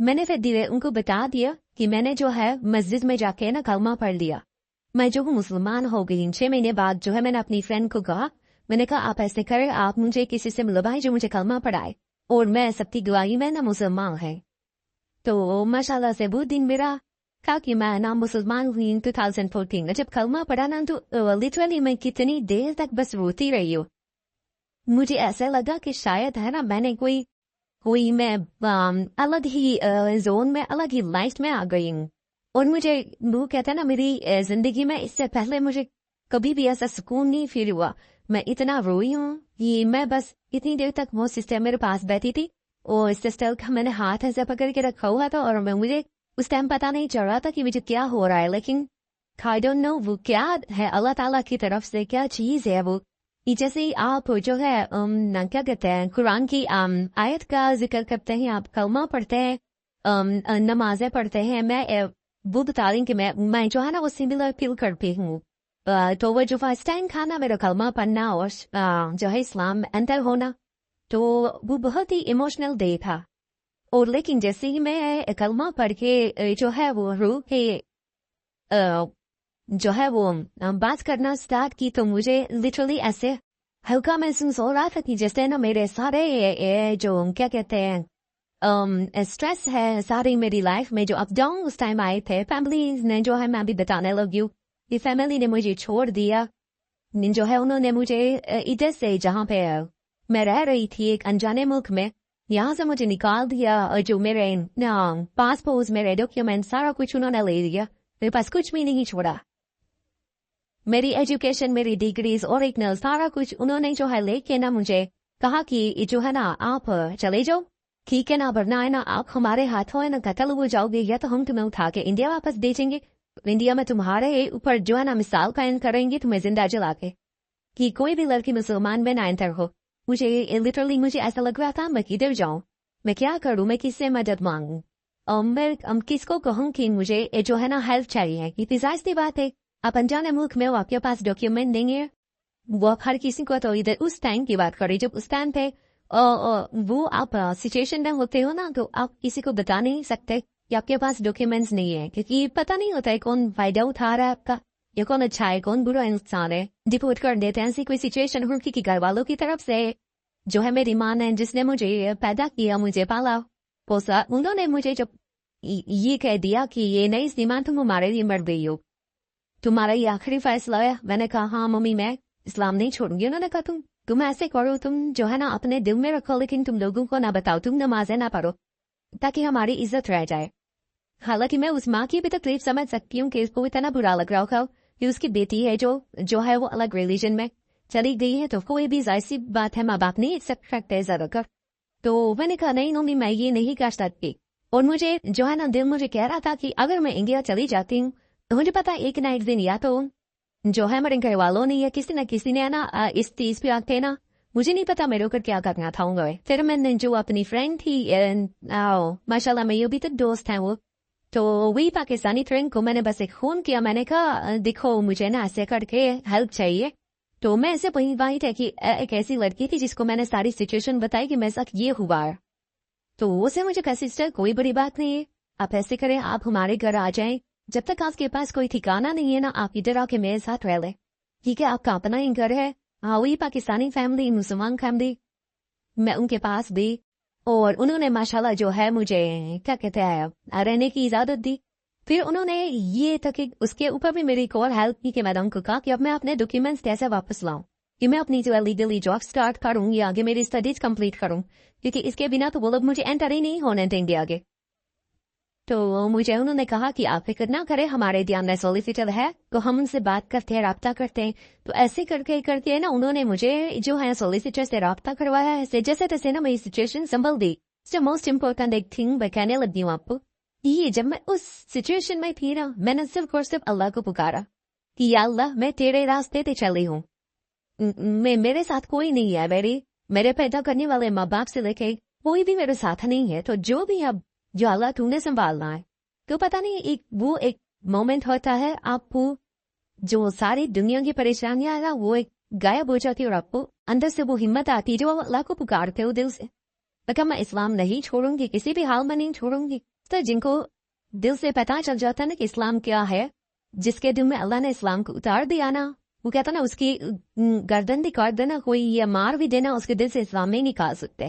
میں نے پھر دھیرے ان کو بتا دیا کہ میں نے جو ہے مسجد میں جا کے نا کلمہ پڑھ لیا، میں جو ہوں مسلمان ہو گئی۔ 6 مہینے بعد جو ہے میں نے اپنی فرینڈ کو کہا، میں نے کہا آپ ایسے کریں، آپ مجھے کسی سے ملوائیں جو مجھے کلمہ پڑھائے، اور میں سب کی گواہی میں نا مسلمان ہے۔ تو ماشاءاللہ سے وہ دن میرا کہا کہ میں نا مسلمان ہوئی 2014 میں۔ جب کلمہ پڑھا نا تو لٹرلی میں کتنی دیر تک بس روتی رہی ہوں۔ مجھے ایسا لگا کہ شاید ہے نا میں نے کوئی میں الگ ہی زون میں، الگ ہی لائف میں آ گئی ہوں۔ اور مجھے وہ کہتا ہے نا میری زندگی میں اس سے پہلے مجھے کبھی بھی ایسا سکون نہیں فیل ہوا۔ میں اتنا روئی ہوں کہ میں بس اتنی دیر تک وہ سسٹر میرے پاس بیٹھی تھی اور سسٹر کا میں نے ہاتھ ایسے پکڑ کے رکھا ہوا تھا، اور مجھے اس ٹائم پتا نہیں چل رہا تھا کہ مجھے کیا ہو رہا ہے، لیکن I don't know وہ کیا ہے، اللہ تعالیٰ کی طرف سے کیا چیز ہے وہ۔ جیسے آپ جو ہے کیا کہتے ہیں قرآن کی آیت کا ذکر کرتے ہیں، آپ کلمہ پڑھتے ہیں، نمازیں پڑھتے ہیں، میں وہ بتا رہی کہ میں جو ہے نا وہ سملر فیل کرتی ہوں۔ تو وہ جو فرسٹ ٹائم تھا نا میرا کلمہ پڑھنا اور جو ہے اسلام میں انٹر ہونا، تو وہ بہت ہی ایموشنل ڈے تھا۔ اور لیکن جیسے ہی میں کلمہ پڑھ کے جو ہے وہ روح کے جو ہے وہ بات کرنا سٹارٹ کی، تو مجھے لٹرلی ایسے ہلکا محسوس ہو رہا تھا کہ جیسے نا میرے سارے جو کیا کہتے ہیں اسٹریس ہے، ساری میری لائف میں جو اپ ڈاؤن اس ٹائم آئے تھے، فیملی نے جو ہے میں ابھی بتانے لگی ہوں، یہ فیملی نے مجھے چھوڑ دیا، جو ہے انہوں نے مجھے ادھر سے جہاں پہ میں رہ رہی تھی ایک انجانے ملک میں، یہاں سے مجھے نکال دیا، اور جو میرے پاسپورٹ، میرے ڈاکیومنٹ، سارا کچھ انہوں نے لے لیا، میرے پاس کچھ بھی نہیں چھوڑا۔ میری ایجوکیشن، میری ڈگریز اور ایک سارا کچھ انہوں نے جو ہے لے کے نا مجھے کہا کہ جو ہے نا آپ چلے جاؤ، ٹھیک ہے نا، ورنہ ہے نا آپ ہمارے ہاتھوں ہے نا قتل ہو جاؤ گے، یا تو ہم تمہیں اٹھا کے انڈیا واپس بھیجیں گے، انڈیا میں تمہارے اوپر جو ہے نا مثال قائم کریں گے تمہیں زندہ جلا کے، کہ کوئی بھی لڑکی مسلمان میں نہ انٹر ہو۔ مجھے لٹرلی مجھے ایسا لگ رہا تھا میں کدھر جاؤں، میں کیا کروں، میں کس سے مدد مانگوں، میں کس کو کہوں کہ مجھے جو ہے نا ہیلپ چاہیے۔ اتنی ظاہر بات ہے، آپ انجانے ملک میں ہو، آپ کے پاس ڈاکیومنٹ نہیں ہے، وہ ہر کسی کو تو ادھر اس ٹائم کی بات کری جب اس ٹائم پہ وہ آپ سچویشن میں ہوتے ہو نا، تو آپ کسی کو بتا نہیں سکتے کہ آپ کے پاس ڈاکیومنٹس نہیں ہے، کیونکہ پتہ نہیں ہوتا ہے کون فائدہ اٹھا رہا ہے آپ کا، یا کون اچھا ہے کون برا انسان ہے، ڈپورٹ کر دیتے ہیں۔ ایسی کوئی سچویشن ہو کہ گھر والوں کی طرف سے جو ہے میری ماں نے، جس نے مجھے پیدا کیا، مجھے پالا پوسا، انہوں نے مجھے جب یہ کہہ دیا کہ یہ نہیں سیما تم ہمارے لیے مر گئی ہو، تمہارا یہ آخری فیصلہ ہے، میں نے کہا ہاں ممی میں اسلام نہیں چھوڑوں گی۔ انہوں نے کہا تم ایسے کرو، تم جو ہے نا اپنے دل میں رکھو، لیکن تم لوگوں کو نہ بتاؤ، تم نمازیں نہ پڑھو، تاکہ ہماری عزت رہ جائے۔ حالانکہ میں اس ماں کی بھی تکلیف سمجھ سکتی ہوں کہ اس کو اتنا برا لگ رہا ہوگا کہ اس کی بیٹی ہے جو ہے وہ الگ ریلیجن میں چلی گئی ہے، تو کوئی بھی ظاہر سی بات ہے، ماں باپ نہیں ایکسپٹ کرتے زیادہ کر۔ تو میں نے کہا نہیں ممی میں یہ نہیں کر سکتی، اور مجھے جو ہے نا دل مجھے کہہ رہا تھا کہ اگر میں انڈیا چلی جاتی ہوں تو مجھے پتا ایک نہ ایک دن یا تو جو ہے میرے گھر والوں نے یا کسی نہ کسی نے نا اس چیز پہ آتے نا، مجھے نہیں پتا میرے اوپر کیا کرنا تھا گا۔ پھر میں نے جو اپنی فرینڈ تھی ماشاء اللہ میں بھی تو دوست ہیں وہ، تو وہی پاکستانی فرینڈ کو میں نے بس ایک فون کیا، میں نے کہا دیکھو مجھے نا ایسے کر کے ہیلپ چاہیے۔ تو میں ایسے وہی تھا کہ ایک ایسی لڑکی تھی جس کو میں نے ساری سچویشن بتائی کہ میرے ساتھ یہ ہوا ہے، تو اسے مجھے کہا سسٹر کوئی بڑی بات نہیں ہے، آپ ایسے کریں، آپ ہمارے گھر آ جائیں، جب تک آپ کے پاس کوئی ٹھکانہ نہیں ہے نا آپ ادھر آ کے میرے ساتھ رہ لیں، ٹھیک ہے، آپ کا اپنا ہی گھر ہے۔ ہاں وہی پاکستانی فیملی، مسلمان فیملی، میں ان کے پاس بھی، اور انہوں نے ماشاءاللہ جو ہے مجھے کیا کہتے ہیں رہنے کی اجازت دی۔ پھر انہوں نے یہ تک اس کے اوپر بھی میری ایک اور ہیلپ کی کہ میں نے کہا کہ اب میں اپنے ڈاکیومنٹس کیسے واپس لاؤں، کہ میں اپنی جو لیگلی جاب سٹارٹ کروں یا آگے میری اسٹڈیز کمپلیٹ کروں، کیونکہ اس کے بنا تو وہ لوگ مجھے انٹر ہی نہیں ہونے دیں گے آگے۔ تو مجھے انہوں نے کہا کہ آپ فکر نہ کریں، ہمارے دھیان میں سولیسیٹر ہے، تو ہم ان سے بات کرتے ہیں، رابطہ کرتے ہیں۔ تو ایسے کرتے نا انہوں نے مجھے جو ہے سولیسیٹر سے رابطہ کروایا ہے، جیسے تیسے نا میری سچویشن سنبھل دی۔ موسٹ امپورٹنٹ ایک تھنگ میں کہنے لگی ہوں آپ کو، یہ جب میں اس سچویشن میں تھی نا، میں نے صرف اور صرف اللہ کو پکارا کہ یا اللہ میں تیرے راستے تے چلی ہوں، میرے ساتھ کوئی نہیں ہے، میرے پیدا کرنے والے ماں باپ سے لے کے کوئی بھی میرے ساتھ نہیں ہے، تو جو بھی اب جو اللہ تو نے سنبھالنا ہے۔ تو پتہ نہیں وہ ایک مومنٹ ہوتا ہے آپ کو جو ساری دنیا کی پریشانیاں ہے نا وہ ایک غائب ہو جاتی ہے، اور آپ کو اندر سے وہ ہمت آتی جو اللہ کو پکارتے ہو دل سے، کہا میں اسلام نہیں چھوڑوں گی، کسی بھی حال میں نہیں چھوڑوں گی. تو جن کو دل سے پتہ چل جاتا نا کہ اسلام کیا ہے، جس کے دل میں اللہ نے اسلام کو اتار دیا نا، وہ کہتا نا اس کی گردن بھی کاٹ دینا کوئی یا مار بھی دینا، اس کے دل سے اسلام نہیں نکال سکتے.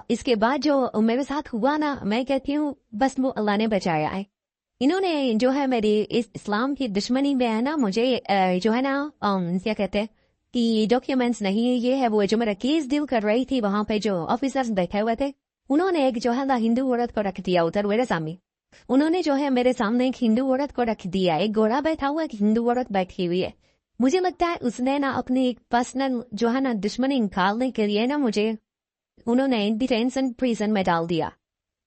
اس کے بعد جو میرے ساتھ ہوا نا، میں کہتی ہوں بس وہ اللہ نے بچایا ہے. انہوں نے جو ہے میری اس اسلام کی دشمنی میں ہے نا، مجھے جو ہے نا کیا کہتے ہیں کہ ڈاکیومنٹس نہیں، یہ ہے وہ جو میرا کیس ڈیل کر رہی تھی، وہاں پہ جو آفیسرز بیٹھے ہوئے تھے، انہوں نے ایک جو ہے نا ہندو عورت کو رکھ دیا ادھر میرے سامنے. انہوں نے جو ہے میرے سامنے ایک ہندو عورت کو رکھ دیا، ایک گورا بیٹھا ہوا، ایک ہندو عورت بیٹھی ہوئی ہے. مجھے لگتا ہے اس نے نا اپنی ایک پرسنل جو ہے نا دشمنی نکالنے کے لیے نا مجھے انہوں نے ڈیٹینشن پریزن میں ڈال دیا.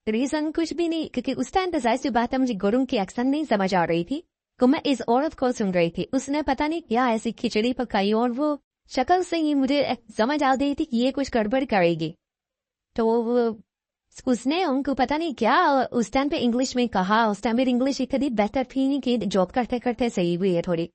ریزن کچھ بھی نہیں، کیونکہ اس ٹائم پہ ظاہر سی بات ہے مجھے گروں کی ایکسن نہیں سمجھ آ رہی تھی کہ میں اس عورت کو سن رہی تھی. اس نے پتہ نہیں کیا ایسی کھچڑی پکائی اور وہ شکل سے ہی مجھے سمجھ آ گئی تھی کہ یہ کچھ گڑبڑ کرے گی. تو اس نے ان کو پتہ نہیں کیا اس ٹائم پہ انگلش میں کہا. اس ٹائم پہ انگلش کبھی بہتر تھی نہیں کہ جاب کرتے کرتے صحیح ہوئی ہے تھوڑی.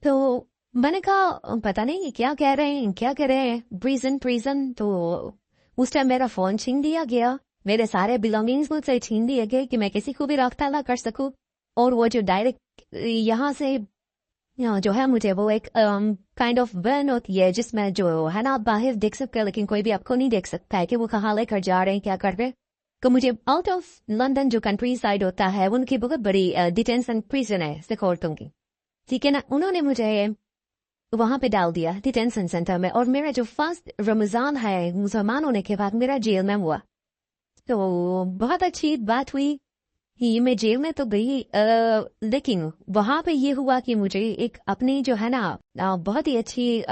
تو میں نے کہا پتہ نہیں کیا کہہ رہے ہیں، کیا کہہ رہے ہیں، پریزن. تو اس ٹائم میرا فون چھین دیا گیا، میرے سارے بلانگنگز مجھ سے چھین دیے گئے کہ میں کسی کو بھی رابطہ نہ کر سکوں. اور وہ جو ڈائریکٹ یہاں سے جو ہے مجھے وہ ایک کائنڈ آف ون ہوتی ہے جس میں جو ہے نا آپ باہر دیکھ سکتے ہیں لیکن کوئی بھی آپ کو نہیں دیکھ سکتا ہے کہ وہ کہاں لے کر جا رہے ہیں، کیا کر رہے. کہ مجھے آؤٹ آف لندن جو کنٹری سائڈ ہوتا ہے ان کی بہت بڑی ڈیٹینشن پریزن ہے سکھورتوں کی، ٹھیک ہے نا. انہوں نے مجھے وہاں پہ ڈال دیا ڈیٹینشن سینٹر میں. اور میرا جو فرسٹ رمضان ہے مسلمان ہونے کے بعد میرا جیل میں ہوا. تو بہت اچھی بات ہوئی، میں جیل میں تو گئی، لیکن وہاں پہ یہ ہوا کہ مجھے ایک اپنی جو ہے نا بہت ہی اچھی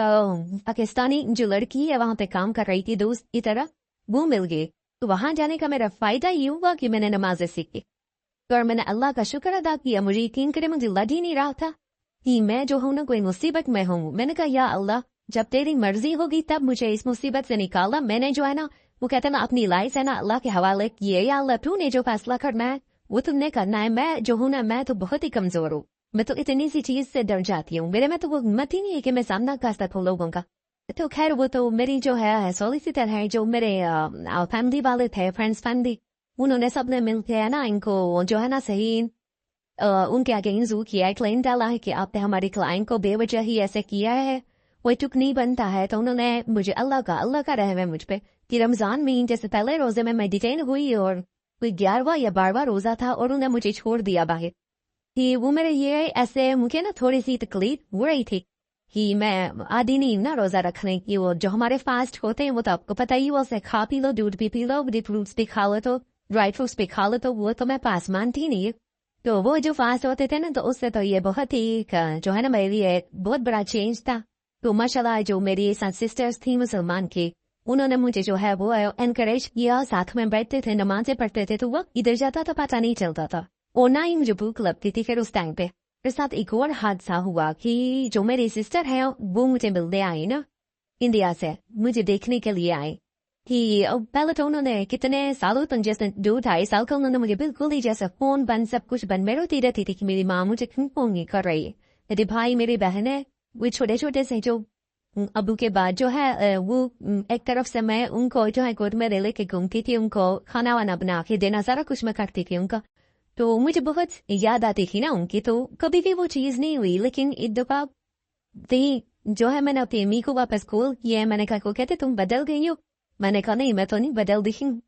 پاکستانی جو لڑکی ہے وہاں پہ کام کر رہی تھی دوست کی طرح، وہ مل گئی. تو وہاں جانے کا میرا فائدہ یہ ہوا کہ میں نے نمازیں سیکھی اور میں نے اللہ کا شکر ادا کیا. مجھے یقین کرے مجھے لگ ہی نہیں رہا تھا کہ میں جو ہوں نا کوئی مصیبت میں ہوں. میں نے کہا یا اللہ جب تیری مرضی ہوگی تب مجھے اس مصیبت سے نکالا. میں نے جو ہے نا وہ کہتے ہیں نا اپنی لائف ہے نا اللہ کے حوالے کیے. یا اللہ تو نے جو فیصلہ کرنا ہے وہ تم نے کرنا ہے. میں جو ہوں نا میں تو بہت ہی کمزور ہوں، میں تو اتنی سی چیز سے ڈر جاتی ہوں، میرے میں تو وہ ہمت ہی نہیں ہے کہ میں سامنا کر سکوں لوگوں کا. تو خیر وہ تو میری جو ہے سولیسیٹر ہے، جو میرے فیملی والے تھے، فرینڈس فیملی، انہوں نے سب نے مل کے نا ان کو جو ہے نا صحیح ان کے آگے انزو کیا، کلیم ڈالا ہے کہ آپ نے ہماری کلائنٹ کو بے وجہ ہی ایسے کیا ہے، وہ ٹک نہیں بنتا ہے. تو انہوں نے مجھے اللہ کا رحم ہے مجھ پہ کہ رمضان میں جیسے پہلے روزے میں ڈیٹین ہوئی اور کوئی 11واں یا 12واں روزہ تھا اور انہوں نے مجھے چھوڑ دیا باہر. کہ وہ میرے یہ ایسے مجھے نا تھوڑی سی تکلیف ہو رہی تھی کہ میں عادی نہیں نا روزہ رکھنے کی. وہ جو ہمارے فاسٹ ہوتے ہیں وہ تو آپ کو پتہ ہی، وہ سے کھا پی لو، دودھ بھی پی لو، فروٹس بھی کھا لو، تو ڈرائی فروٹس بھی کھا لو. تو وہ تو میں پاس مانتی نہیں. تو وہ جو فاسٹ ہوتے تھے نا تو اس سے تو یہ بہت ہی جو ہے نا میرے لیے بہت بڑا چینج تھا. تو ماشاءاللہ جو میری سسٹرز تھیں مسلمان کی، انہوں نے مجھے جو ہے وہ انکریج کیا، ساتھ میں بیٹھتے تھے، نمازیں پڑھتے تھے. تو وقت ادھر جاتا تھا پتہ نہیں چلتا تھا اور نہ ہی مجھے بھوک لگتی تھی. پھر اس ٹائم پہ میرے ساتھ ایک اور حادثہ ہوا کہ جو میری سسٹر ہے وہ مجھے ملنے آئی نا انڈیا سے، مجھے دیکھنے کے لیے آئی. کہ پہلے تو انہوں نے کتنے سالوں تک جیسے 2-2.5 سال کا انہوں نے مجھے بالکل ہی جیسے فون بند سب کچھ بند میں روتی رہتی تھی کہ میری ماں مجھے کیوں فون نہیں کر رہی ہے. میرے بھائی میری بہنیں وہ چھوٹے چھوٹے سے جو ابو کے بعد جو ہے وہ ایک طرف سے میں ان کو جو ہے گود میں لے کے گھومتی تھی، ان کو کھانا وانا بنا کے دینا سارا کچھ میں کرتی تھی ان کا. تو مجھے بہت یاد آتی تھی نا ان کی. تو کبھی بھی وہ چیز نہیں ہوئی. لیکن ایک دفعہ جو ہے میں نے اپنی امی کو واپس کال کیا. میں نے کہا کو کہتے تم بدل گئی ہو. میں نے کہا نہیں میں تو نہیں بدل دکھی ہوں.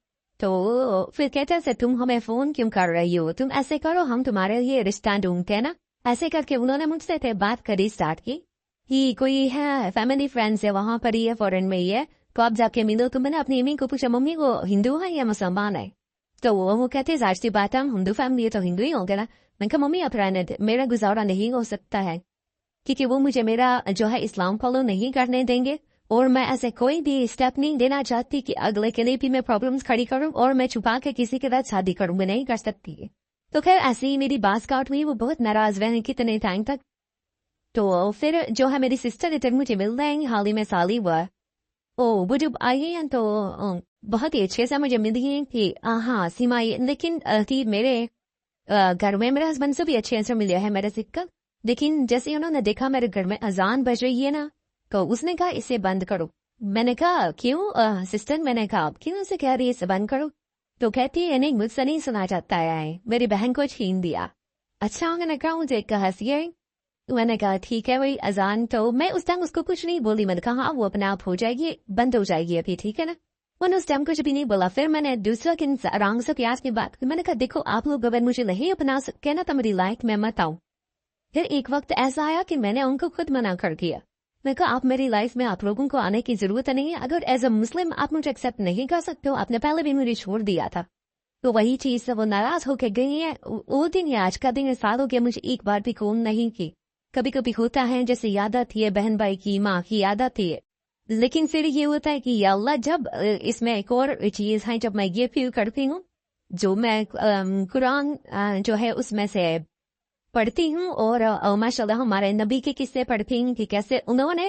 تو پھر کہتے ہیں تم ہمیں فون کیوں کر رہی ہو، تم ایسے کرو ہم تمہارے لیے رشتہ ڈھونڈتے ہیں نا. ایسے کر کے انہوں نے مجھ سے بات کری اسٹارٹ کی کہ کوئی ہے فیملی فرینڈس ہے وہاں پر ہی ہے، فورن میں ہی ہے، تو آپ جا کے ملو. تو میں نے اپنی امی کو پوچھا ممی وہ ہندو ہے یا مسلمان ہے؟ تو وہ کہتے ظاہر سی بات ہے ہم ہندو فیملی ہے تو ہندو ہی ہو گیا نا. میں کہا ممی آپ رہنے دے، میرا گزارا نہیں ہو سکتا ہے کیونکہ وہ مجھے میرا جو ہے اسلام فالو نہیں کرنے دیں گے اور میں ایسے کوئی بھی اسٹیپ نہیں دینا چاہتی کہ اگلے کے لیے بھی میں پرابلمس کھڑی کروں اور میں چھپا کے کسی کے ساتھ شادی کروں. میں نہیں کر سکتی. تو خیر ایسی ہی میری بات کاٹ ہوئی. وہ بہت ناراض رہے کتنے ٹائم تک. تو پھر جو ہے میری سسٹر ادھر مجھے مل رہے ہیں، حال ہی میں سال ہی ہوا. وہ جب آئی ہیں تو بہت ہی اچھے سے مجھے مل گئی کہ ہاں سیما. لیکن میرے گھر میں میرے ہسبینڈ سے بھی اچھے سے ملے ہے میرے سکھ. لیکن جیسے انہوں نے دیکھا میرے گھر میں اذان بج رہی ہے نا تو اس نے کہا اسے بند کرو. میں نے کہا کیوں سسٹر، میں نے کہا کیوں سے کہہ رہی ہے بند کرو؟ تو کہتی ہے نہیں مجھ سے نہیں سنا جاتا ہے، میری بہن کو چھین دیا۔ اچھا میں نے کہا مجھے ایک ہنسی ہے، میں نے کہا ٹھیک ہے وہی اذان، تو میں اس ٹائم اس کو کچھ نہیں بولی، میں نے کہا ہاں وہ اپنے آپ ہو جائے گی، بند ہو جائے گی ابھی، ٹھیک ہے نا۔ میں نے اس ٹائم کچھ بھی نہیں بولا۔ پھر میں نے دوسرا دن آرام سے پیاس کی بات کی، میں نے کہا دیکھو آپ لوگ اگر مجھے نہیں اپنا سکے نا تو میری لائف میں مت آؤ۔ پھر ایک وقت ایسا آیا کہ میں نے ان کو خود منع کر دیا، میں کہا آپ میری لائف میں آپ لوگوں کو آنے کی ضرورت نہیں ہے، اگر ایز اے مسلم آپ مجھے ایکسیپٹ نہیں کر سکتے ہو، آپ نے پہلے بھی مجھے چھوڑ دیا تھا۔ تو وہی چیز سے وہ ناراض ہو کے گئی ہے۔ وہ دن یا آج کا دن سال ہو گیا مجھے ایک بار بھی کال نہیں کی۔ کبھی کبھی ہوتا ہے جیسے یاد آتی ہے بہن بھائی کی، ماں کی یاد آتی ہے، لیکن پھر یہ ہوتا ہے کہ یا اللہ جب اس میں ایک اور چیز ہے، جب میں یہ فیل کرتی ہوں جو میں قرآن جو ہے اس میں سے پڑھتی ہوں اور ماشاء اللہ ہمارے نبی کے قصے پڑھتی ہوں کہ کیسے انہوں نے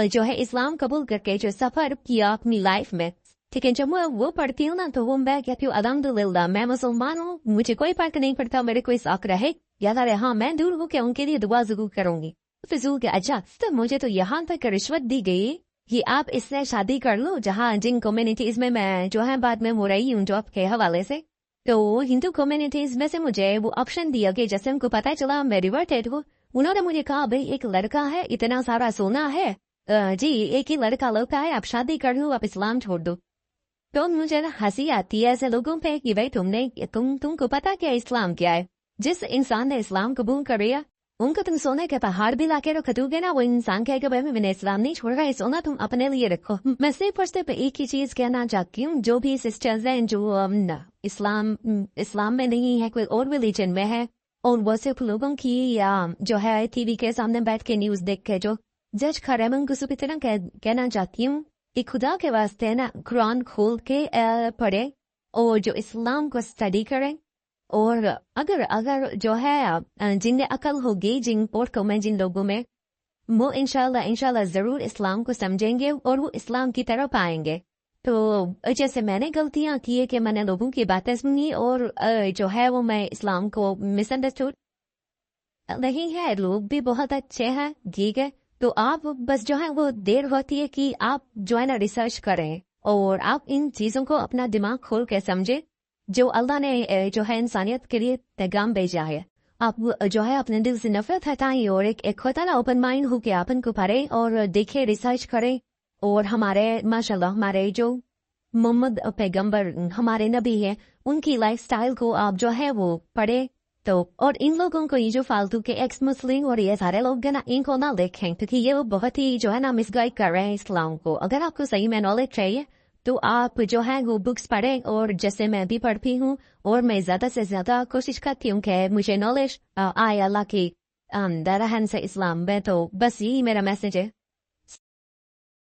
جو ہے اسلام قبول کر کے جو سفر کیا اپنی لائف میں، ٹھیک ہے، جب میں وہ پڑھتی ہوں نا تو وہ میں کہتی ہوں الحمدللہ میں مسلمان ہوں، مجھے کوئی فرق نہیں پڑتا میرے کوئی ساک رہے یا نہ رہے، ہاں میں دور ہوں کہ ان کے لیے دعا ضرور کروں گی۔ فضول کے اچھا تو مجھے تو یہاں تک رشوت دی گئی کہ آپ اس سے شادی کر لو، جہاں جن کمیونٹیز میں جو ہے بعد میں ہو رہی ہوں جاب کے حوالے سے، تو ہندو کمیونٹیز میں سے مجھے وہ آپشن دیا کہ جیسے ان کو پتا چلا میں ریورٹیڈ ہوں، انہوں نے مجھے کہا بھائی ایک لڑکا ہے، اتنا سارا سونا ہے، جی ایک ہی لڑکا لوکا ہے، آپ شادی کر لو، آپ اسلام چھوڑ دو۔ تو مجھے ہنسی آتی ہے ایسے لوگوں پہ کہ بھائی تم کو پتا کیا اسلام کیا ہے؟ جس انسان نے اسلام قبول کر لیا ان کو تم سونے کے پہاڑ بھی لا کے رکھ دو گے نا، وہ انسان کہے گا بھائی میں نے اسلام نہیں چھوڑ رہا ہے، سونا تم اپنے لیے رکھو۔ میں صرف اور صرف ایک ہی چیز کہنا چاہتی ہوں، جو بھی سسٹرز ہیں جو اسلام میں نہیں ہے، کوئی اور ریلیجن میں ہے، اور وہ صرف لوگوں کی یا جو ہے ٹی وی کے سامنے بیٹھ کے نیوز دیکھ کے جو جج کھڑے ہیں، ان کو صرف اتنا کہنا چاہتی ہوں کہ خدا کے واسطے نا قرآن کھول کے پڑھے اور جو اسلام کو اسٹڈی کریں، اور اگر جو ہے جن میں عقل ہوگی، جن پورٹوں میں، جن لوگوں میں، وہ انشاءاللہ ضرور اسلام کو سمجھیں گے اور وہ اسلام کی طرف آئیں گے۔ تو جیسے میں نے غلطیاں کی ہے کہ میں نے لوگوں کی باتیں سنی اور جو ہے وہ میں اسلام کو مس انڈرسٹوڈ نہیں ہے، لوگ بھی بہت اچھے ہیں، ٹھیک ہے، تو آپ بس جو ہے وہ دیر ہوتی ہے کہ آپ جو ہے نا ریسرچ کریں اور آپ ان چیزوں کو اپنا دماغ کھول کے سمجھیں جو اللہ نے جو ہے انسانیت کے لیے پیغام بھیجا ہے۔ آپ جو ہے اپنے دل سے نفرت ہٹائیں اور ایک ہوتا نا اوپن مائنڈ ہو کے آپ ان کو پڑھیں اور دیکھیں، ریسرچ کریں، اور ہمارے ماشاءاللہ ہمارے جو محمد پیغمبر ہمارے نبی ہیں ان کی لائف سٹائل کو آپ جو ہے وہ پڑھیں۔ تو اور ان لوگوں کو یہ جو فالتو کے ایکس مسلم اور یہ سارے لوگ ہیں نا، ان کو نہ دیکھیں کیونکہ یہ بہت ہی جو ہے نا مس گائڈ کر رہے ہیں اسلام کو۔ اگر آپ کو صحیح میں نالج چاہیے تو آپ جو ہے وہ بکس پڑھیں، اور جیسے میں بھی پڑھتی ہوں اور میں زیادہ سے زیادہ کوشش کرتی ہوں کہ مجھے نالج آئے اللہ کی رحم سے اسلام میں۔ تو بس یہی میرا میسج ہے۔